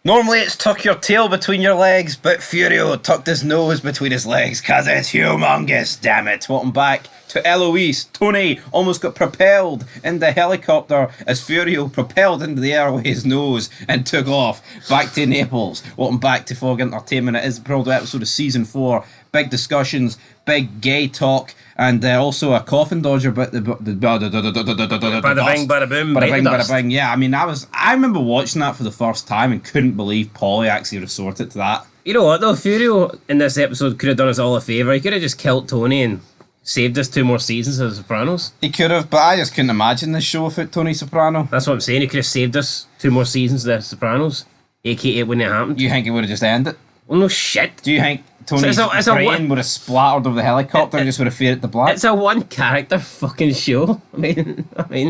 Normally it's tuck your tail between your legs, but Furio tucked his nose between his legs because it's humongous, damn it. Welcome back to Eloise. Tony almost got propelled in the helicopter as Furio propelled into the air with his nose and took off back to Naples. Welcome back to Fog Entertainment. It is probably episode of season 4. Big discussions, big gay talk, and also a coffin dodger, but the Bada bing, bada boom, bada bing, dust. bada bing. Yeah, I mean, I remember watching that for the first time and couldn't believe Polly actually resorted to that. You know what though, Furio in this episode could have done us all a favour. He could have just killed Tony and saved us 2 more seasons of The Sopranos. He could have, but I just couldn't imagine this show without Tony Soprano. That's what I'm saying. He could have saved us 2 more seasons of The Sopranos, aka it wouldn't have happened. Do you think it would have just ended? Well, no shit. Do you think Tony's brain would have splattered over the helicopter and just would have faded to black? It's a one character fucking show. I mean,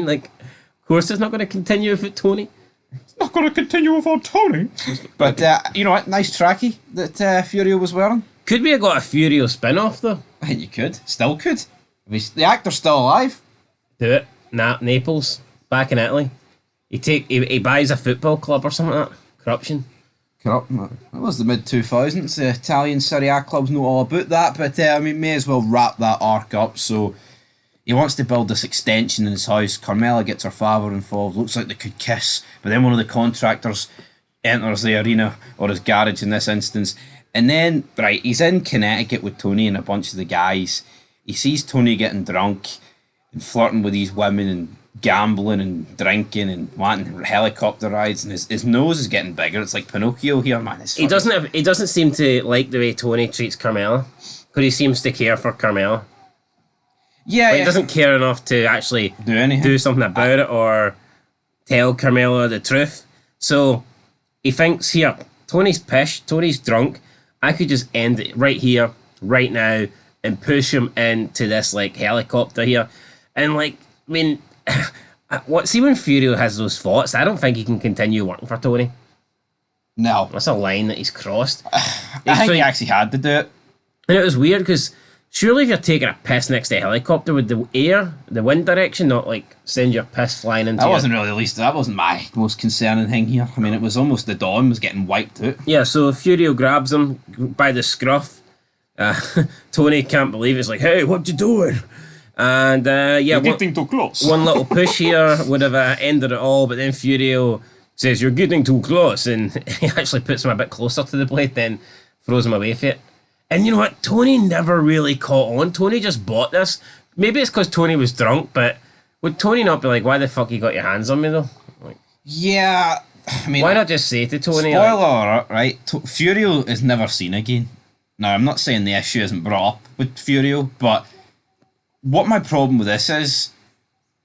like, of course it's not going to continue without Tony. It's not going to continue without Tony. But you know what? Nice trackie that Furio was wearing. Could we have got a Furio spin-off though? I think you could. Still could. The actor's still alive. Do it. Naples, back in Italy. He buys a football club or something like that. Corruption. That was the mid-2000s. The Italian Serie A clubs know all about that, but I mean, may as well wrap that arc up. So he wants to build this extension in his house. Carmela gets her father involved. Looks like they could kiss, but then one of the contractors enters the arena, or his garage in this instance. And then, right, he's in Connecticut with Tony and a bunch of the guys. He sees Tony getting drunk and flirting with these women and gambling and drinking and wanting helicopter rides, and his nose is getting bigger. It's like Pinocchio here, man. He doesn't seem to like the way Tony treats Carmela, because he seems to care for Carmela. Yeah, but he doesn't care enough to actually do something about it or tell Carmela the truth. So he thinks, here, Tony's pissed, Tony's drunk. I could just end it right here, right now, and push him into this like helicopter here, and like, I mean. See when Furio has those thoughts, I don't think he can continue working for Tony. No. That's a line that he's crossed. I think he actually had to do it. And it was weird because surely if you're taking a piss next to a helicopter, would the wind direction not like send your piss flying into that wasn't my most concerning thing here. I mean, it was almost the Dawn was getting wiped out. Yeah, so Furio grabs him by the scruff. Tony can't believe it. It's like, hey, what you doing? And you're getting too close. One little push here would have ended it all, but then Furio says, you're getting too close, and he actually puts him a bit closer to the blade, then throws him away for it. And you know what? Tony never really caught on. Tony just bought this. Maybe it's because Tony was drunk, but would Tony not be like, why the fuck you got your hands on me, though? Like, yeah, I mean... Why not just say to Tony... Spoiler alert, right? Furio is never seen again. Now, I'm not saying the issue isn't brought up with Furio, but... What my problem with this is,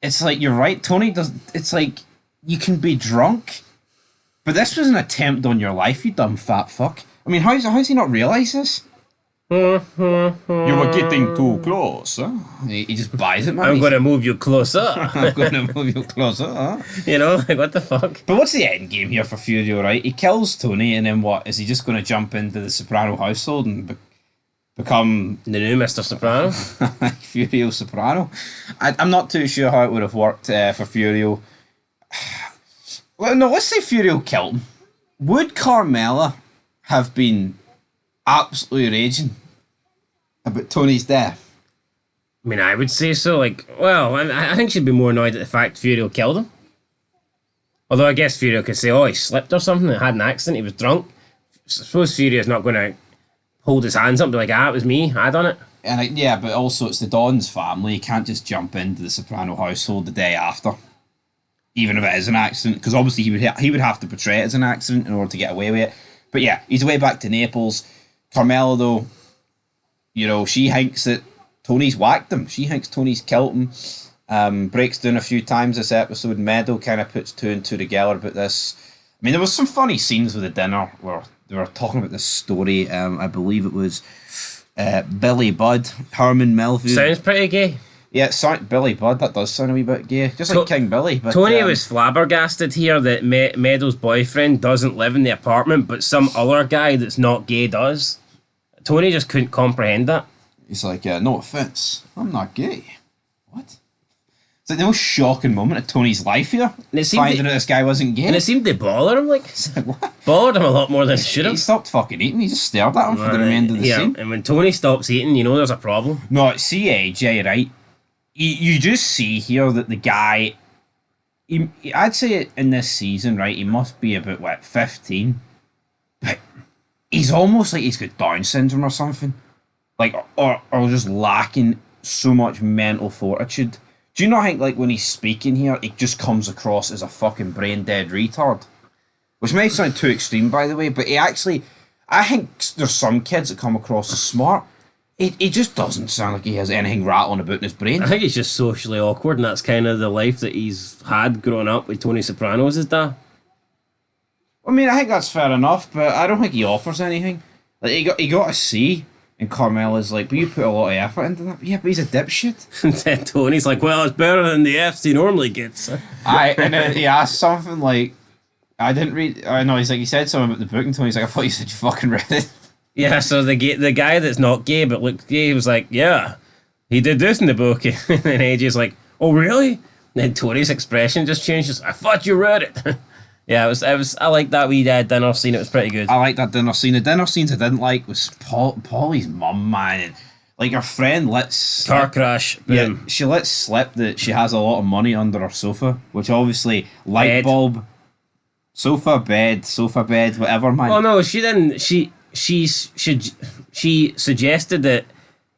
it's like, you're right, Tony does. It's like, you can be drunk, but this was an attempt on your life, you dumb fat fuck. I mean, how's he not realise this? You were getting too close, huh? He just buys it, man. I'm going to move you closer. I'm going to move you closer, huh? You know, like, what the fuck? But what's the end game here for Furio, right? He kills Tony, and then what? Is he just going to jump into the Soprano household and become the new Mr. Soprano? Furio Soprano. I'm not too sure how it would have worked for Furio. Well, no, let's say Furio killed him. Would Carmela have been absolutely raging about Tony's death? I mean, I would say so. Like, well, I think she'd be more annoyed at the fact Furio killed him. Although I guess Furio could say, oh, he slipped or something, had an accident, he was drunk. I suppose Furio's not going to hold his hands up and be like, it was me, I done it. And yeah, but also it's the Don's family. You can't just jump into the Soprano household the day after, even if it is an accident, because obviously he would have to portray it as an accident in order to get away with it. But yeah, he's away back to Naples. Carmela, though, you know, she thinks that Tony's whacked him. She thinks Tony's killed him. Breaks down a few times this episode. Meadow kind of puts 2 and 2 together about this. I mean, there was some funny scenes with the dinner where they were talking about this story. I believe it was Billy Budd, Herman Melville. Sounds pretty gay. Yeah, Billy Budd, that does sound a wee bit gay. Just like King Billy. But, Tony was flabbergasted here that Meadow's boyfriend doesn't live in the apartment, but some other guy that's not gay does. Tony just couldn't comprehend that. He's like, no offence, I'm not gay. What? It's like the most shocking moment of Tony's life here. And it finding out this guy wasn't gay. And it seemed to bother him, like, what? Bothered him a lot more than it should have. He stopped fucking eating, he just stared at him for the remainder of the scene. And when Tony stops eating, you know there's a problem. No, see AJ, right? You just see here that the guy, I'd say in this season, right, he must be about, what, 15? But he's almost like he's got Down syndrome or something. Like, or just lacking so much mental fortitude. Do you not think, like, when he's speaking here, it just comes across as a fucking brain-dead retard? Which may sound too extreme, by the way, but he actually... I think there's some kids that come across as smart. He just doesn't sound like he has anything rattling about in his brain. I think he's just socially awkward, and that's kind of the life that he's had growing up with Tony Sopranos, is that? I mean, I think that's fair enough, but I don't think he offers anything. Like, he got a C... And Carmela's like, but you put a lot of effort into that. Yeah, but he's a dipshit. And then Tony's like, well, it's better than the Fs he normally gets. And then he asked something like, I didn't read. I know he's like, he said something about the book, and Tony's like, I thought you said you fucking read it. Yeah, so the guy that's not gay but looked gay was like, yeah, he did this in the book. And then AJ's like, oh really? And then Tony's expression just changes. I thought you read it. Yeah, it was. I like that wee dinner scene. It was pretty good. I like that dinner scene. The dinner scenes I didn't like was Polly's mum, man. And, like, her friend lets... Car crash. Boom. Yeah, she lets slip that she has a lot of money under her sofa, which obviously, light bulb, sofa, bed, whatever, man. Oh, no, she didn't. She suggested that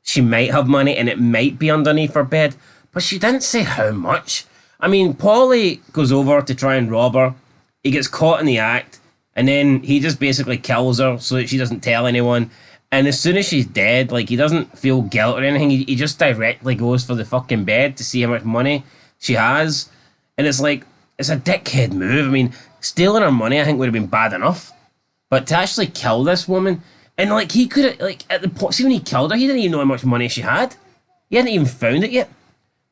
she might have money and it might be underneath her bed, but she didn't say how much. I mean, Polly goes over to try and rob her. He gets caught in the act, and then he just basically kills her so that she doesn't tell anyone. And as soon as she's dead, like, he doesn't feel guilt or anything. He just directly goes for the fucking bed to see how much money she has. And it's like, it's a dickhead move. I mean, stealing her money, I think, would have been bad enough. But to actually kill this woman, and, like, he could have, like, at the point, see when he killed her, he didn't even know how much money she had. He hadn't even found it yet.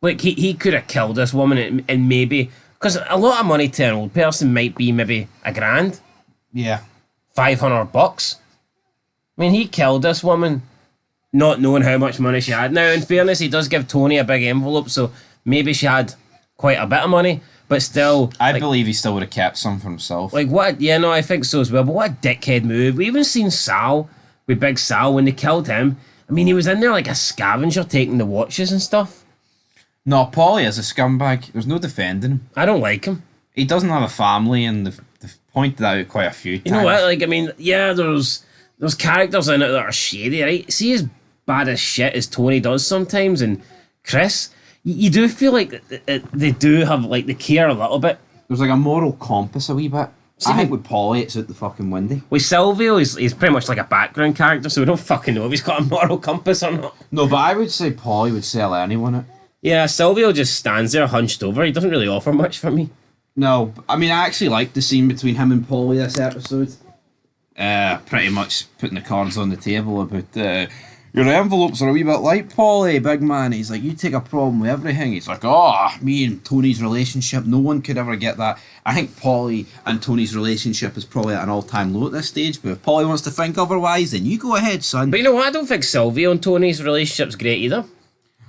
Like, he could have killed this woman and maybe... Because a lot of money to an old person might be maybe $1,000. Yeah. $500. I mean, he killed this woman not knowing how much money she had. Now, in fairness, he does give Tony a big envelope, so maybe she had quite a bit of money, but still... I believe he still would have kept some for himself. Like, what... Yeah, no, I think so as well, but what a dickhead move. We even seen Sal, with Big Sal, when they killed him. I mean, he was in there like a scavenger taking the watches and stuff. No, Polly is a scumbag. There's no defending him. I don't like him. He doesn't have a family, and they've pointed that out quite a few times. You know what? Like, I mean, yeah, there's characters in it that are shady, right? See, as bad as shit as Tony does sometimes, and Chris, you do feel like they do have, like, they care a little bit. There's like a moral compass a wee bit. See, I think with Polly, it's out the fucking window. With Silvio, he's pretty much like a background character, so we don't fucking know if he's got a moral compass or not. No, but I would say Polly would sell anyone it. Yeah, Silvio just stands there hunched over. He doesn't really offer much for me. No, I mean, I actually liked the scene between him and Polly this episode. Pretty much putting the cards on the table about, your envelopes are a wee bit light, Polly, big man. He's like, you take a problem with everything. He's like, oh, me and Tony's relationship, no one could ever get that. I think Polly and Tony's relationship is probably at an all-time low at this stage, but if Polly wants to think otherwise, then you go ahead, son. But you know what? I don't think Silvio and Tony's relationship's great either.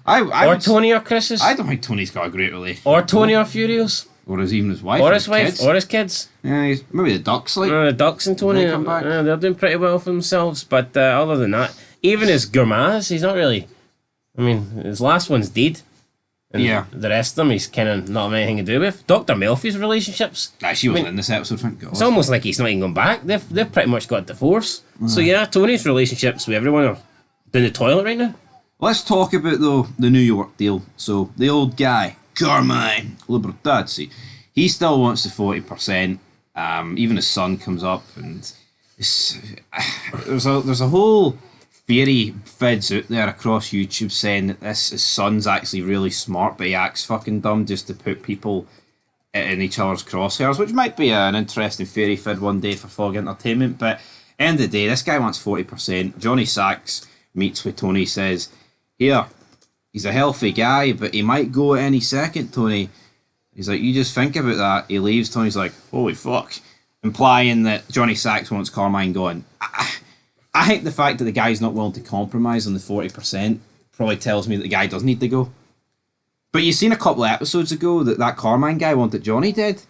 Or Tony or Chris's. I don't think Tony's got a great relationship. Or Tony or Furio's. Or even his wife. Or his wife. Kids. Or his kids. Yeah, maybe the Ducks, like. The Ducks and Tony, they're doing pretty well for themselves. But other than that, even his gourmets, he's not really... I mean, his last one's dead. And yeah. The rest of them, he's kind of not having anything to do with. Dr. Melfi's relationships. Nah, she wasn't in this episode, thank God. It's almost like he's not even gone back. They've pretty much got a divorce. So yeah, Tony's relationships with everyone are down the toilet right now. Let's talk about, though, the New York deal. So, the old guy, Carmine Libertazzi, he still wants the 40%. Even his son comes up, and there's a whole theory feds out there across YouTube saying that his son's actually really smart, but he acts fucking dumb just to put people in each other's crosshairs, which might be an interesting theory fed one day for Fog Entertainment. But end of the day, this guy wants 40%. Johnny Sachs meets with Tony, says, here, he's a healthy guy, but he might go at any second, Tony. He's like, you just think about that. He leaves. Tony's like, holy fuck. Implying that Johnny Sachs wants Carmine going. I think the fact that the guy's not willing to compromise on the 40% probably tells me that the guy does need to go. But you seen a couple of episodes ago that Carmine guy wanted Johnny dead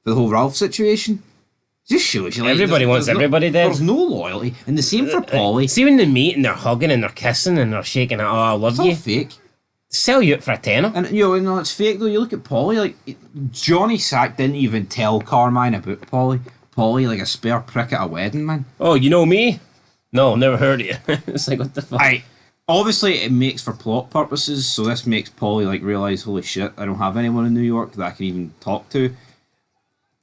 for the whole Ralph situation. Just shows you, like, everybody wants everybody dead. There's no loyalty, and the same for Polly. See when they meet and they're hugging and they're kissing and they're shaking it. Oh, I love you. It's all fake. Sell you it for a tenner. And it's fake though. You look at Polly, like Johnny Sack didn't even tell Carmine about Polly. Polly like a spare prick at a wedding, man. Oh, you know me? No, never heard of you. It's like, what the fuck? Obviously it makes for plot purposes, so this makes Polly like realise, holy shit, I don't have anyone in New York that I can even talk to.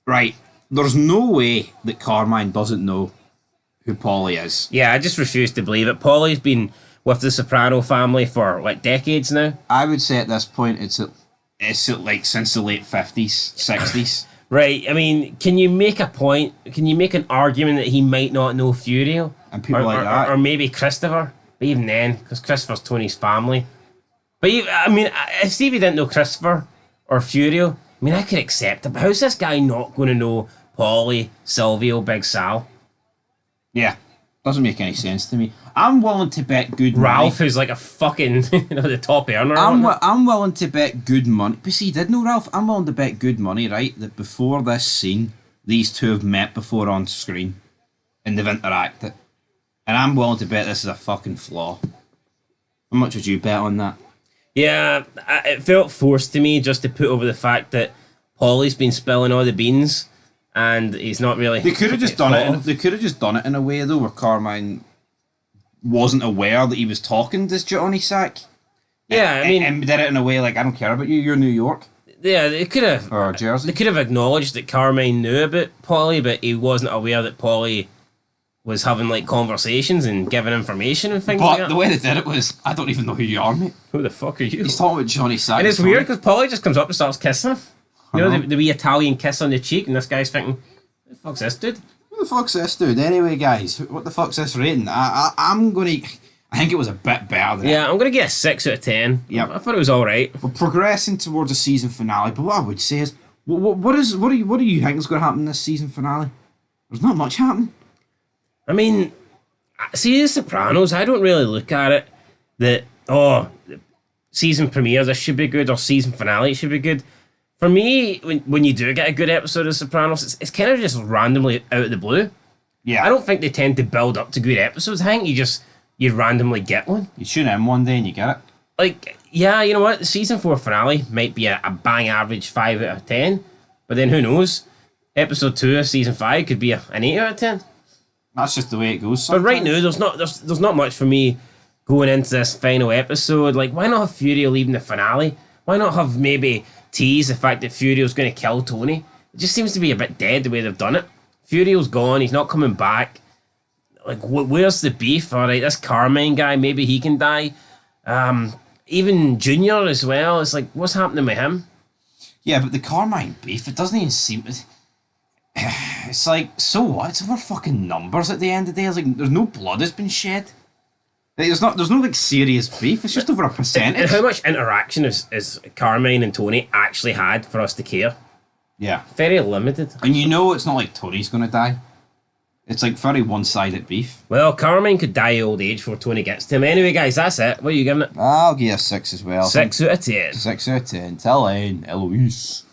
Right. There's no way that Carmine doesn't know who Polly is. Yeah, I just refuse to believe it. Polly's been with the Soprano family for, like, decades now. I would say at this point it's at like since the late 50s, 60s. Right, I mean, can you make a point, can you make an argument that he might not know Furio? And people like that. Or maybe Christopher? But even then, because Christopher's Tony's family. But, I mean, if Stevie didn't know Christopher or Furio, I mean, I could accept it, but how's this guy not going to know Polly, Silvio, Big Sal? Yeah, doesn't make any sense to me. I'm willing to bet good Ralph, money. who's like a fucking, the top earner. I'm willing to bet good money. But see, you did know Ralph. I'm willing to bet good money, right, that before this scene, these two have met before on screen, and they've interacted. And I'm willing to bet this is a fucking flaw. How much would you bet on that? Yeah, it felt forced to me just to put over the fact that Polly's been spilling all the beans, and he's not really. They could have just done it. They could have just done it in a way though, where Carmine wasn't aware that he was talking to Johnny Sack. Yeah, I mean, and did it in a way like, I don't care about you. You're New York. Yeah, they could have. Or Jersey. They could have acknowledged that Carmine knew about Polly, but he wasn't aware that Polly was having like conversations and giving information and things like that. But the way they did it was, I don't even know who you are, mate. Who the fuck are you? He's talking about Johnny Sack. And it's weird because Polly just comes up and starts kissing him. You know, the wee Italian kiss on the cheek, and this guy's thinking, who the fuck's this dude? Who the fuck's this dude? Anyway, guys, what the fuck's this rating? I'm going to... I think it was a bit better than I'm going to get a 6 out of 10. Yep. I thought it was alright. We're progressing towards a season finale, but what I would say is, what do you think is going to happen in this season finale? There's not much happening. I mean, see, The Sopranos, I don't really look at it that, season premiere, this should be good, or season finale, it should be good. For me, when you do get a good episode of Sopranos, it's kind of just randomly out of the blue. Yeah. I don't think they tend to build up to good episodes. I think you randomly get one. You tune in one day and you get it. Like, yeah, you know what? The season 4 finale might be a bang average 5 out of 10, but then who knows? Episode 2 of season 5 could be an 8 out of 10. That's just the way it goes sometimes. But right now, there's not much for me going into this final episode. Like, why not have Furio leaving the finale? Why not have maybe tease the fact that Furio's going to kill Tony? It just seems to be a bit dead the way they've done it. Furio's gone, he's not coming back. Like, where's the beef? All right, this Carmine guy, maybe he can die. Even Junior as well. It's like, what's happening with him? Yeah, but the Carmine beef, it doesn't even seem... It's like, so what? It's over fucking numbers at the end of the day. It's like, there's no blood has been shed. Like, there's no like serious beef. It's just over a percentage. And how much interaction is Carmine and Tony actually had for us to care? Yeah. Very limited. And you know it's not like Tony's going to die. It's like very one-sided beef. Well, Carmine could die of old age before Tony gets to him. Anyway, guys, that's it. What are you giving it? I'll give you a 6 as well. 6 out of 10. 6 out of 10. Tell Eloise.